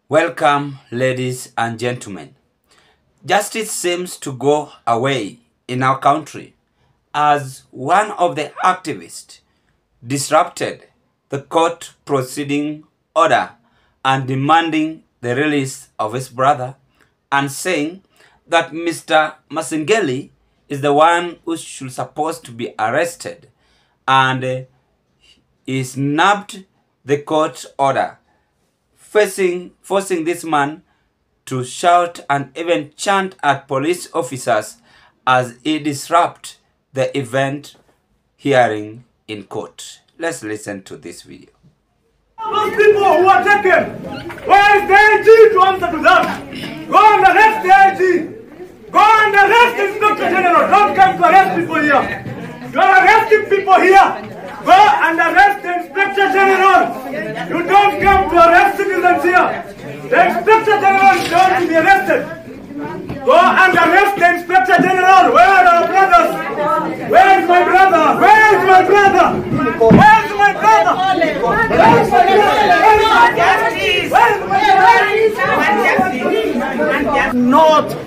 Welcome, ladies and gentlemen. Justice seems to go away in our country as one of the activists disrupted the court proceeding order and demanding the release of his brother and saying that Mr. Masengeli is the one who should supposed to be arrested, and he snapped the court order, forcing this man to shout and even chant at police officers as he disrupted the event hearing in court. Let's listen to this video. Those people who are taken, where is the AG to answer to that? Go and arrest the AG. Go and arrest the Inspector General. Don't come to arrest people here. You are arresting people here. Go and arrest the Inspector General. You don't come to arrest citizens here. The Inspector General is going to be arrested. Go and arrest the Inspector General. Where are our brothers? Where is my brother? Where is my brother? Where is my brother? Where is my brother?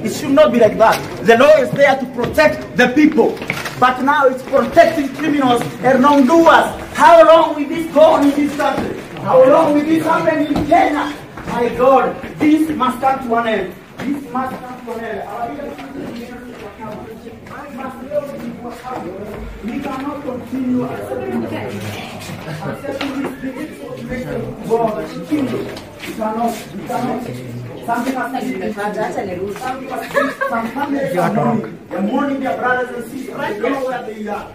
It should not be like that. The law is there to protect the people. But now it's protecting criminals and wrongdoers. How long will this go on in this country? How long will this happen in Kenya? My God, this must come to an end. This must come to an end. We cannot continue accepting this kingdom. We cannot. Something has to be some families are mourning. They're mourning their brothers and sisters. I don't know where they are.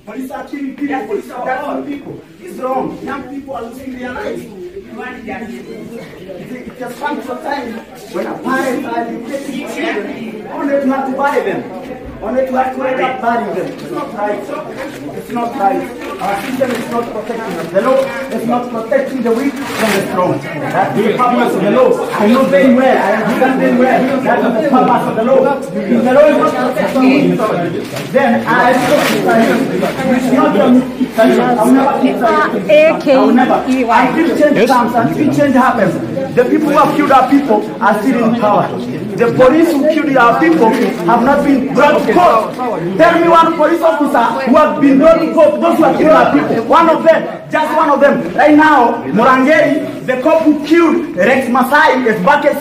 Police are killing people. Police are attacking people. It's wrong. Young people are losing their lives. It has come to a time when a parent are educating children only to have to buy them. Only to have to end up buying them. It's not right. It's not right. Our system is not protecting us. The law is not protecting the weak from the strong. That's the purpose of the law. I know very well. I understand very well. That is the purpose of the law. If the law is not protecting me, then I will never. Until change comes, until change happens, the people who have killed our people are still in power. The police who killed our people have not been brought to court. Tell me one police officer who has been brought to court, those who have killed our people. One of them, just one of them. Right now, Murangeri, the cop who killed Rex Masai, is back at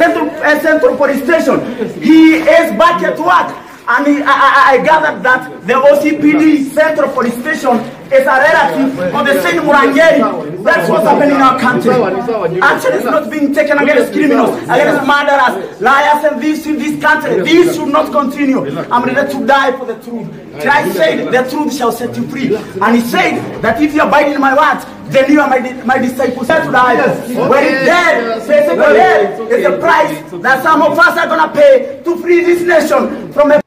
Central Police Station. He is back at work. And I gathered that the OCPD Central Police Station is a relative of the same Murangeri. That's what's happening in our country. Action is not being taken against criminals, against murderers, liars, and this in this country. This should not continue. I'm ready to die for the truth. Christ said, the truth shall set you free. And he said that if you abide in my words, then you are my disciples. To die. When it's dead, death is the price that some of us are going to pay to free this nation from a...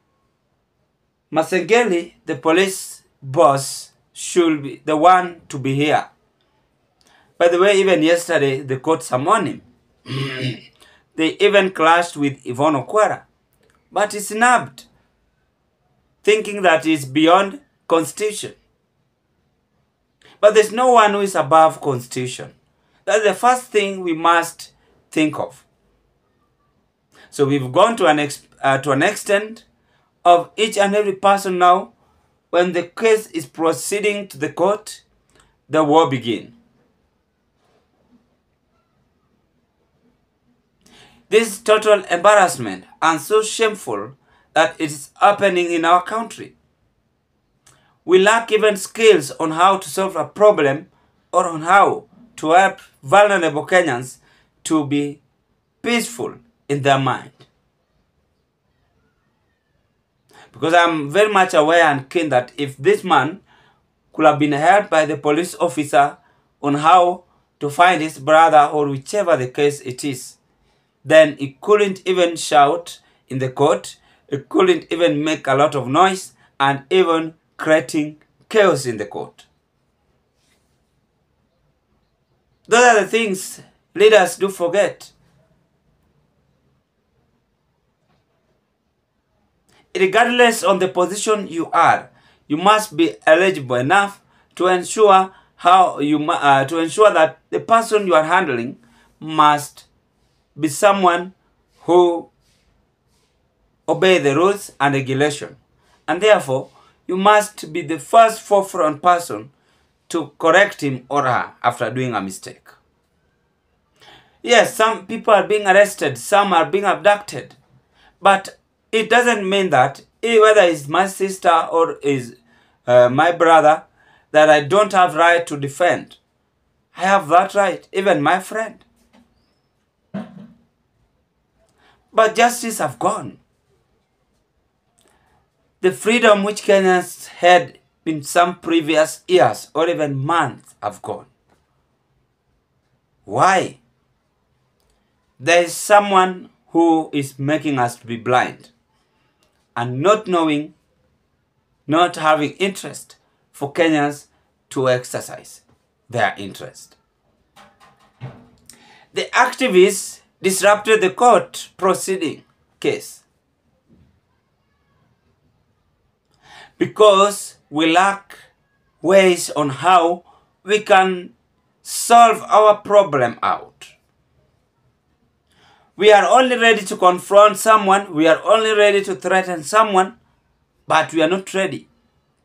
Masengeli, the police boss, should be the one to be here. By the way, even yesterday, the court summoned him. They even clashed with Yvonne Okwara. But he snapped, thinking that it's beyond Constitution. But there's no one who is above Constitution. That's the first thing we must think of. So we've gone to an extent of each and every person now, when the case is proceeding to the court, the war begins. This is total embarrassment and so shameful that it is happening in our country. We lack even skills on how to solve a problem or on how to help vulnerable Kenyans to be peaceful in their mind. Because I'm very much aware and keen that if this man could have been helped by the police officer on how to find his brother or whichever the case it is, then he couldn't even shout in the court, he couldn't even make a lot of noise and even creating chaos in the court. Those are the things leaders do forget. Regardless of the position you are, you must be eligible enough to ensure that the person you are handling must be someone who obey the rules and regulation. And therefore, you must be the first forefront person to correct him or her after doing a mistake. Yes, some people are being arrested, some are being abducted. But it doesn't mean that, whether it's my sister or is my brother, that I don't have right to defend. I have that right, even my friend. But justice have gone. The freedom which Kenyans had in some previous years or even months have gone. Why? There is someone who is making us to be blind and not knowing, not having interest for Kenyans to exercise their interest. The activists disrupted the court proceeding case because we lack ways on how we can solve our problem out. We are only ready to confront someone, we are only ready to threaten someone, but we are not ready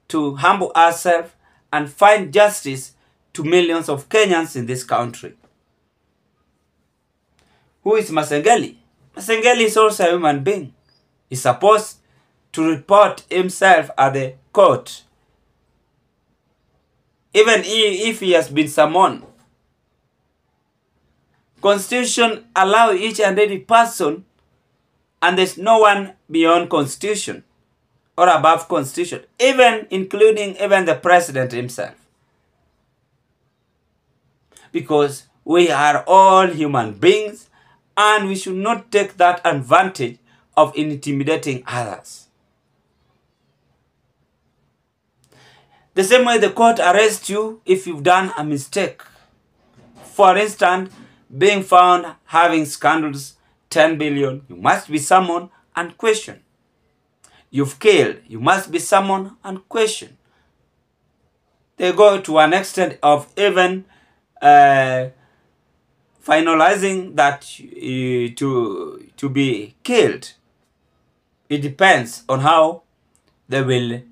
to humble ourselves and find justice to millions of Kenyans in this country. Who is Masengeli? Masengeli is also a human being. He's supposed to report himself at the court, even if he has been summoned. Constitution allows each and every person, and there's no one beyond Constitution or above Constitution, even including even the president himself. Because we are all human beings, and we should not take that advantage of intimidating others. The same way the court arrests you if you've done a mistake. For instance, being found having scandals, 10 billion, you must be summoned and questioned. You've killed, you must be summoned and questioned. They go to an extent of even finalizing that to be killed. It depends on how they will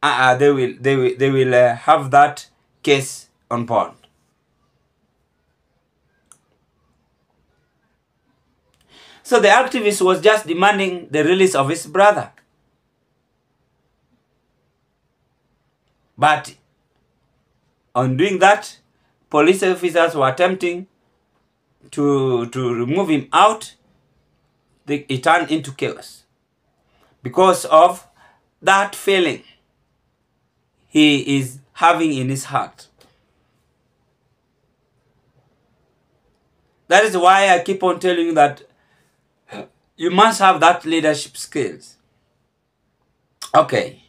have that case on board. So the activist was just demanding the release of his brother. But on doing that, police officers were attempting to remove him out. It turned into chaos because of that feeling he is having in his heart. That is why I keep on telling you that you must have that leadership skills. Okay,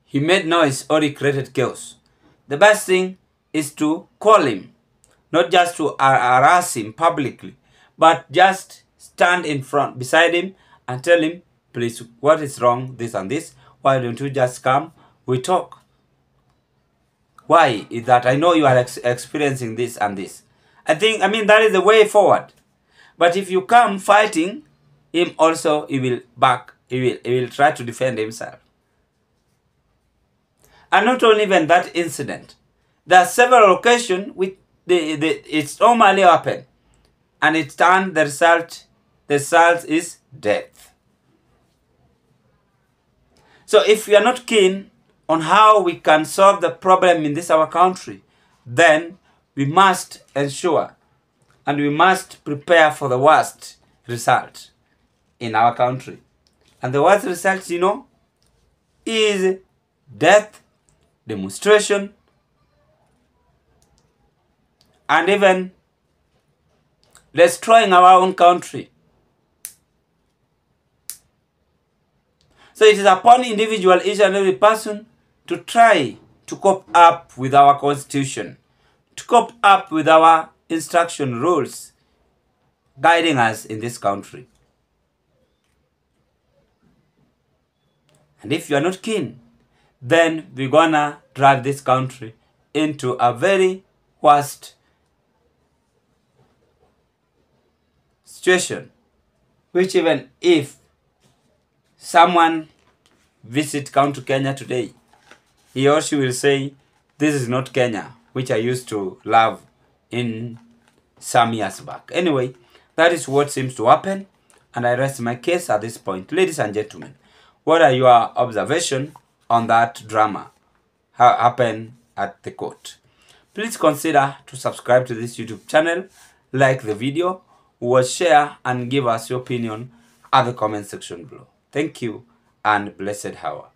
he made noise or he created chaos. The best thing is to call him, not just to harass him publicly, but just stand in front beside him and tell him, please, what is wrong, this and this? Why don't you just come, we talk? Why is that? I know you are experiencing this and this. I mean, that is the way forward. But if you come fighting him also, he will back, he will try to defend himself. And not only even that incident, there are several occasions which it's normally happen, and it turned the result is death. So if we are not keen on how we can solve the problem in this our country, then we must ensure and we must prepare for the worst result in our country. And the worst result, you know, is death, demonstration, and even destroying our own country. So it is upon individual, each and every person, to try to cope up with our constitution, to cope up with our instruction rules guiding us in this country. And if you are not keen, then we're gonna drag this country into a very worst situation, which even if someone visit come to Kenya today, he or she will say, this is not Kenya, which I used to love in some years back. Anyway, that is what seems to happen, and I rest my case at this point. Ladies and gentlemen, what are your observations on that drama happen at the court? Please consider to subscribe to this YouTube channel, like the video, watch, share, and give us your opinion at the comment section below. Thank you, and blessed hour.